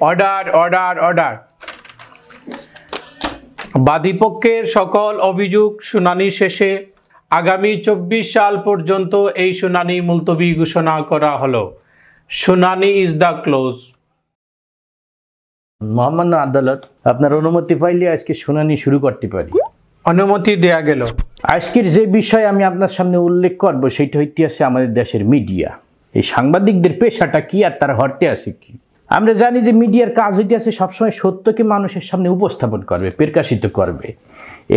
Order order order. বাদীপক্ষের সকল অভিযোগ শুনানি শেষে আগামী 24 সাল পর্যন্ত এই শুনানি মুলতবি ঘোষণা করা হলো। শুনানি ইজ দ্য ক্লোজ। মহামান্য আদালত, আপনার অনুমতি পাইলে আজকে শুনানি শুরু করতে পারি। অনুমতি দেয়া গেল। আজকের যে বিষয় আমি আপনার সামনে উল্লেখ করব সেটা হইতেছে আমাদের দেশের মিডিয়া। এই সাংবাদিকদের পেশাটা কি আর তার হরতে আছে কি? আমরা জানি যে মিডিয়ার কাজ হইতেছে সবসময় সত্যকে মানুষের সামনে উপস্থাপন করবে, প্রকাশিত করবে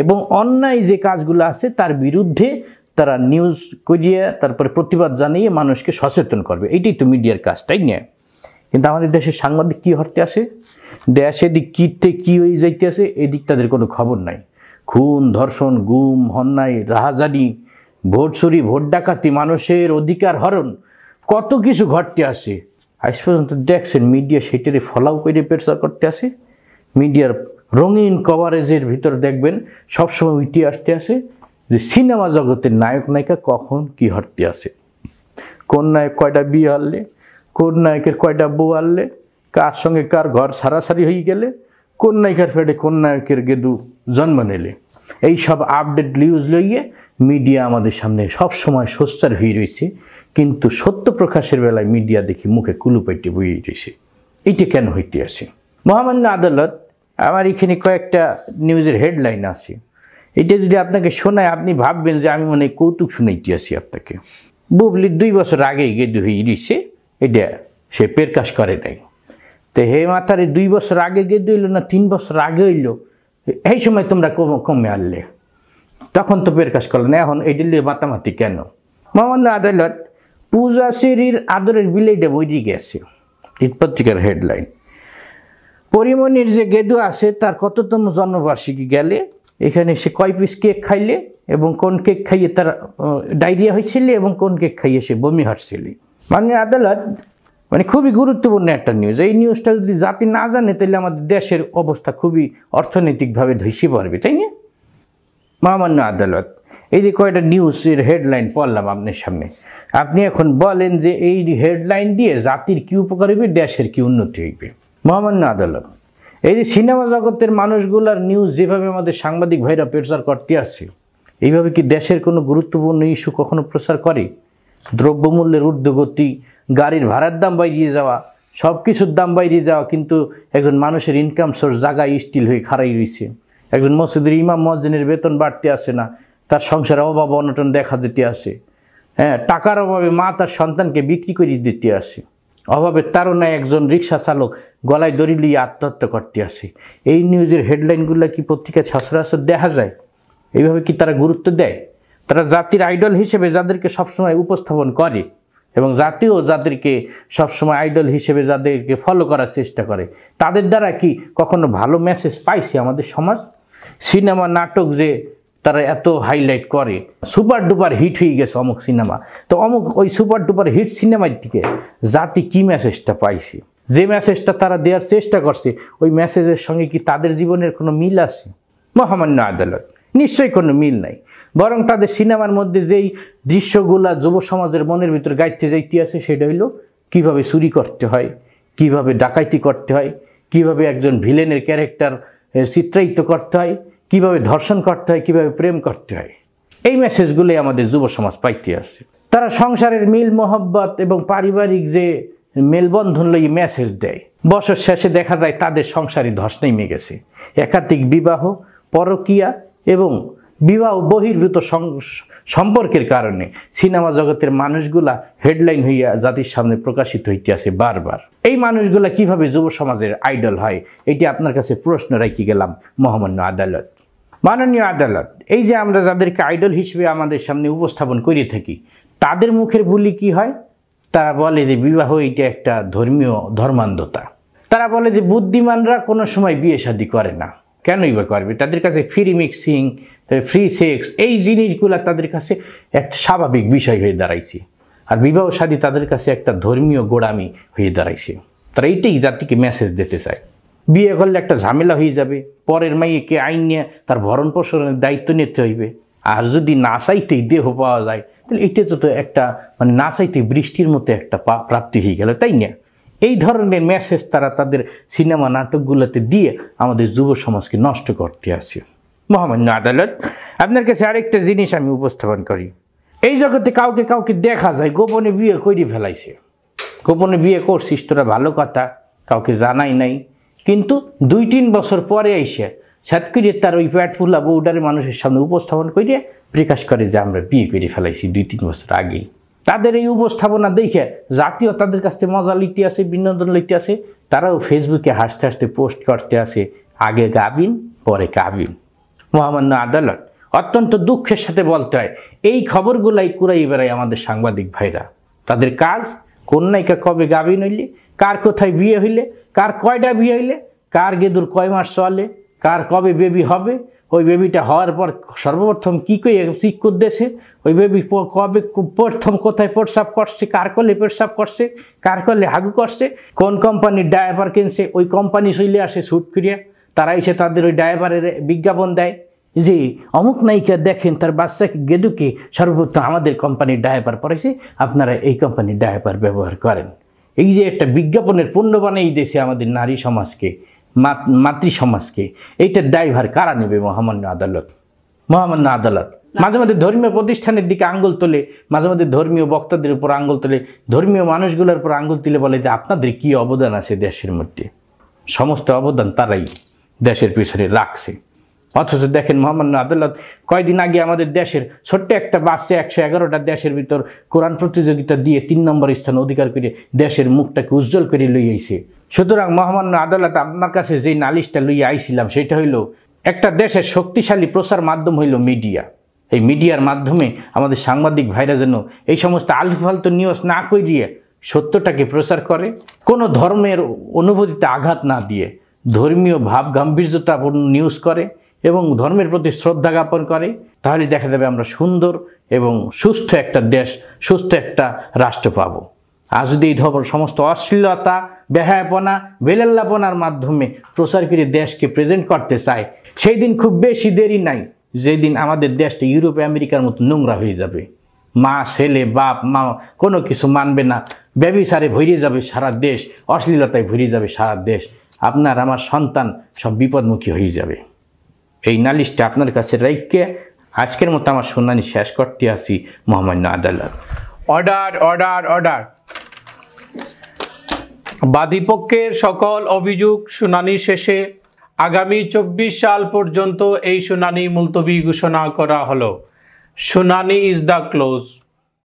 এবং অন্যায় যে কাজগুলো আছে তার বিরুদ্ধে তারা নিউজ করিয়ে তারপরে প্রতিবাদ জানিয়ে মানুষকে সচেতন করবে। এইটাই তো মিডিয়ার কাজ, তাই না? কিন্তু আমাদের দেশের সাংবাদিক কি হরতে আছে? দেশ এদিক কীর্তে কী হয়ে যাইতে আছে এদিক তাদের কোনো খবর নাই। খুন, ধর্ষণ, গুম, অন্যায়, রাহাজানি, ভোট চুরি, ভোট ডাকাতি, মানুষের অধিকার হরণ, কত কিছু ঘটতে আসে। আজ পর্যন্ত দেখছেন মিডিয়া সেটারে ফলাও করে প্রচার করতে আসে। মিডিয়ার রঙিন কভারেজের ভিতর দেখবেন সবসময় উঠে আসতে আসে যে সিনেমা জগতের নায়ক নায়িকা কখন কি হরতে আসে, কোন নায়ক কয়টা বিয়ে হারলে, কোন নায়কের কয়টা বউ আনলে, কার সঙ্গে কার ঘর সারাসারি হয়ে গেলে, কোন নায়িকার ফেটে কোন নায়কের গেদু জন্ম নিলে, এই সব আপডেট নিউজ লইয়ে মিডিয়া আমাদের সামনে সবসময় সোচ্চার হয়ে রয়েছে। কিন্তু সত্য প্রকাশের বেলায় মিডিয়া দেখি মুখে কুলুপাইটে বইয়ে রয়েছে। এইটা কেন হইতে আসে? মহামান্য আদালত, আমার এখানে কয়েকটা নিউজের হেডলাইন আছে। এটা যদি আপনাকে শোনায় আপনি ভাববেন যে আমি মনে কৌতুক শুনাইতে আসি আপনাকে। বুবলির 2 বছর আগেই গেদু হয়ে রয়েছে, এটা সে প্রকাশ করে নাই। তো হে মাথারে 2 বছর আগে গেদু হইল না 3 বছর আগে হইল, এই সময় তোমরা কমে আনলে, তখন তো প্রকাশ করলে না, এখন এইটা নিয়ে মাতামাতি কেন? মহামান্য আদালত, পূজা সেরির আদরের বিলেইটা বইয়ে গেছে। এই পত্রিকার হেডলাইন, পরিমণির যে গেদু আছে তার কততম জন্মবার্ষিকী গেলে এখানে সে কয় পিস কেক খাইলে এবং কোন কেক খাইয়ে তার ডায়রিয়া হয়েছিল এবং কোন কেক খাইয়ে সে বমি হাঁটছিল। মাননীয় আদালত, মানে খুবই গুরুত্বপূর্ণ একটা নিউজ। এই নিউজটা যদি জাতি না জানে তাহলে আমাদের দেশের অবস্থা খুবই অর্থনৈতিকভাবে ধসে পড়বে, তাই না? মহামান্য আদালত, এই যে কয়টা নিউজের হেডলাইন পড়লাম আপনার সামনে, আপনি এখন বলেন যে এই হেডলাইন দিয়ে জাতির কী উপকার হইবে, দেশের কী উন্নতি হইবে? মহামান্য আদালত, এই যে সিনেমা জগতের মানুষগুলার নিউজ যেভাবে আমাদের সাংবাদিক ভাইরা প্রচার করতে আসে, এইভাবে কি দেশের কোনো গুরুত্বপূর্ণ ইস্যু কখনো প্রচার করে? দ্রব্যমূল্যের ঊর্ধ্বগতি, গাড়ির ভাড়ার দাম বাইরে যাওয়া, সব কিছুর দাম বাইরে যাওয়া, কিন্তু একজন মানুষের ইনকাম সোর্স জায়গায় স্টিল হয়ে খাড়াই রয়েছে। একজন মসজিদের ইমাম মসজিদের বেতন বাড়তে আসে না, তার সংসারে অভাব অনটন দেখা দিতে আসে। হ্যাঁ, টাকার অভাবে মা তার সন্তানকে বিক্রি করে দিতে আসে। অভাবের তাড়নায় একজন রিক্সা চালক গলায় দড়ি লিয়ে আত্মহত্যা করতে আসে। এই নিউজের হেডলাইনগুলো কি পত্রিকায় সচরাচর দেখা যায়? এইভাবে কি তারা গুরুত্ব দেয়? তারা জাতির আইডল হিসেবে যাদেরকে সবসময় উপস্থাপন করে এবং জাতিও যাদেরকে সবসময় আইডল হিসেবে যাদেরকে ফলো করার চেষ্টা করে, তাদের দ্বারা কি কখনো ভালো মেসেজ পাইছে আমাদের সমাজ? সিনেমা নাটক যে তারা এত হাইলাইট করে, সুপার ডুপার হিট হয়ে গেছে অমুক সিনেমা, তো অমুক ওই সুপার ডুপার হিট সিনেমার থেকে জাতি কী মেসেজটা পাইছে? যে মেসেজটা তারা দেওয়ার চেষ্টা করছে ওই মেসেজের সঙ্গে কি তাদের জীবনের কোনো মিল আছে? মহামান্য আদালত, নিশ্চয়ই কোনো মিল নাই। বরং তাদের সিনেমার মধ্যে যেই দৃশ্যগুলা যুব সমাজের মনের ভিতর গাইতে যাইতে আছে সেটা হইল কীভাবে চুরি করতে হয়, কিভাবে ডাকাইতি করতে হয়, কিভাবে একজন ভিলেনের ক্যারেক্টার চিত্রায়িত করতে হয়, কিভাবে ধর্ষণ করতে হয়, কিভাবে প্রেম করতে হয়। এই মেসেজগুলোই আমাদের যুব সমাজ পাইতে আছে। তারা সংসারের মিল মহব্বত এবং পারিবারিক যে মেলবন্ধন লইয়ে মেসেজ দেয়, বছর শেষে দেখা যায় তাদের সংসারে ধস নেমে গেছে। একাধিক বিবাহ, পরকীয়া এবং বিবাহ বহির্ভূত সম্পর্কের কারণে সিনেমা জগতের মানুষগুলা হেডলাইন হইয়া জাতির সামনে প্রকাশিত হইতে আছে বারবার। এই মানুষগুলা কিভাবে যুব সমাজের আইডল হয়, এটি আপনার কাছে প্রশ্ন রাখি গেলাম মহামান্য আদালত। মাননীয় আদালত, এই যে আমরা যাদেরকে আইডল হিসেবে আমাদের সামনে উপস্থাপন করে থাকি, তাদের মুখের বুলি কি হয়? তারা বলে যে বিবাহ এটা একটা ধর্মীয় ধর্মান্ধতা। তারা বলে যে বুদ্ধিমানরা কোনো সময় বিয়ে শাদী করে না, কেনই বা করবে? তাদের কাছে ফ্রি মিক্সিং, ফ্রি সেক্স, এই জিনিসগুলো তাদের কাছে একটা স্বাভাবিক বিষয় হয়ে দাঁড়াইছে। আর বিবাহ শাদী তাদের কাছে একটা ধর্মীয় গোড়ামি হয়ে দাঁড়াইছে। তারা এইটাই জাতিকে মেসেজ দিতে চায়। বিয়ে করলে একটা ঝামেলা হয়ে যাবে, পরের মাইকে আইন নিয়ে তার ভরণ পোষণের দায়িত্ব নিতে হইবে, আর যদি না চাইতেই দেহ পাওয়া যায় তাহলে এটা তো একটা মানে না চাইতে বৃষ্টির মতো একটা প্রাপ্তি হয়ে গেল, তাই না? এই ধরনের মেসেজ তারা তাদের সিনেমা নাটকগুলোতে দিয়ে আমাদের যুব সমাজকে নষ্ট করতে আসে। মহামান্য আদালত, আপনার কাছে আরেকটা জিনিস আমি উপস্থাপন করি। এই জগতে কাউকে কাউকে দেখা যায় গোপনে বিয়ে করে ফেলাইছে। গোপনে বিয়ে করছিস তোরা, ভালো কথা, কাউকে জানাই নাই, কিন্তু 2-3 বছর পরে এসে সাত করে তার ওই প্যাট ফুলা বউডারে মানুষের সামনে উপস্থাপন করে প্রকাশ করে যে আমরা বিয়ে করে ফেলাইছি 2-3 বছর আগেই। তাদের এই উপস্থাপনা দেখে জাতীয় তাদের কাছ থেকে মজা লিখতে আসে, বিনোদন লিখতে আসে, তারাও ফেসবুকে হাসতে হাসতে পোস্ট করতে আসে আগে গাবিন পরে কাবিন। মহামান্য আদালত, অত্যন্ত দুঃখের সাথে বলতে হয় এই খবরগুলাই কুড়াই বেড়ায় আমাদের সাংবাদিক ভাইরা। তাদের কাজ কোন নায়িকা কবে গাবিন হইলে, কার কোথায় বিয়ে হইলে, কার কয়টা বিয়ে হইলে, কার গেদুর কয় মাস চলে, কার কবে বেবি হবে, ওই বেবিটা হওয়ার পর সর্বপ্রথম কী করে চিক করতেছে, ওই বেবি কবে প্রথম কোথায় প্রস্রাব করছে, কার কলে প্রস্রাব করছে, কার কলে হাগু করছে, কোন কোম্পানির ডায়াপার কিনছে, ওই কোম্পানি চলে আসে শ্যুট করিয়া, তারা এসে তাদের ওই ডায়াপারের বিজ্ঞাপন দেয় যে অমুক নায়িকা দেখেন তার বাচ্চাকে গেদুকে সর্বপ্রথম আমাদের কোম্পানির ডায়াপার পরাইছে, আপনারা এই কোম্পানির ডায়াপার ব্যবহার করেন। এই যে একটা বিজ্ঞাপনের পণ্য বানিয়ে দিয়েছে আমাদের নারী সমাজকে, মাতৃ সমাজকে, এইটার দায়ভার কারা নেবে? মহামান্য আদালত। মহামান্য আদালত মাঝে মাঝে ধর্মীয় প্রতিষ্ঠানের দিকে আঙ্গুল তোলে, মাঝে মাঝে ধর্মীয় বক্তাদের উপর আঙ্গুল তোলে, ধর্মীয় মানুষগুলোর উপর আঙ্গুল তুলে বলে যে আপনাদের কী অবদান আছে দেশের মধ্যে। সমস্ত অবদান তারাই দেশের পিছনে রাখছে। অথচ দেখেন মহামান্য আদালত, কয়েকদিন আগে আমাদের দেশের ছোট্ট একটা বাচ্চা 111টা দেশের ভিতর কোরআন প্রতিযোগিতা দিয়ে 3 নম্বর স্থান অধিকার করে দেশের মুখটাকে উজ্জ্বল করে লইয়া আইছে। সুতরাং মহামান্য আদালত, আপনার কাছে যে নালিশটা লইয়া আইছিলাম সেটা হইল, একটা দেশের শক্তিশালী প্রচার মাধ্যম হইল মিডিয়া। এই মিডিয়ার মাধ্যমে আমাদের সাংবাদিক ভাইরা যেন এই সমস্ত আলফালতু নিউজ না করিয়ে সত্যটাকে প্রচার করে, কোনো ধর্মের অনুভূতিতে আঘাত না দিয়ে ধর্মীয় ভাব গাম্ভীর্যতাপূর্ণ নিউজ করে এবং ধর্মের প্রতি শ্রদ্ধা জ্ঞাপন করে, তাহলে দেখা যাবে আমরা সুন্দর এবং সুস্থ একটা দেশ, সুস্থ একটা রাষ্ট্র পাব। আর যদি এই ধরনের সমস্ত অশ্লীলতা, বেহায়াপনা, বেলাল্লাপনার মাধ্যমে প্রচার করে দেশকে প্রেজেন্ট করতে চায়, সেই দিন খুব বেশি দেরি নাই যেদিন আমাদের দেশটা ইউরোপ আমেরিকার মতো নোংরা হয়ে যাবে। মা ছেলে বাপ মা কোনো কিছু মানবে না, ব্যভিচারে ভরিয়ে যাবে সারা দেশ, অশ্লীলতায় ভরিয়ে যাবে সারা দেশ, আপনার আমার সন্তান সব বিপদমুখী হয়ে যাবে। এই নালিশটা আপনার কাছে রাইখে আজকের মতো আমার শুনানি শেষ করতে আসি। মহামান্য আদালত। Order order order. বাদীপক্ষের সকল অভিযোগ শুনানি শেষে আগামী 24 সাল পর্যন্ত এই শুনানি মুলতবি ঘোষণা করা হলো। শুনানি ইজ দ্য ক্লোজ।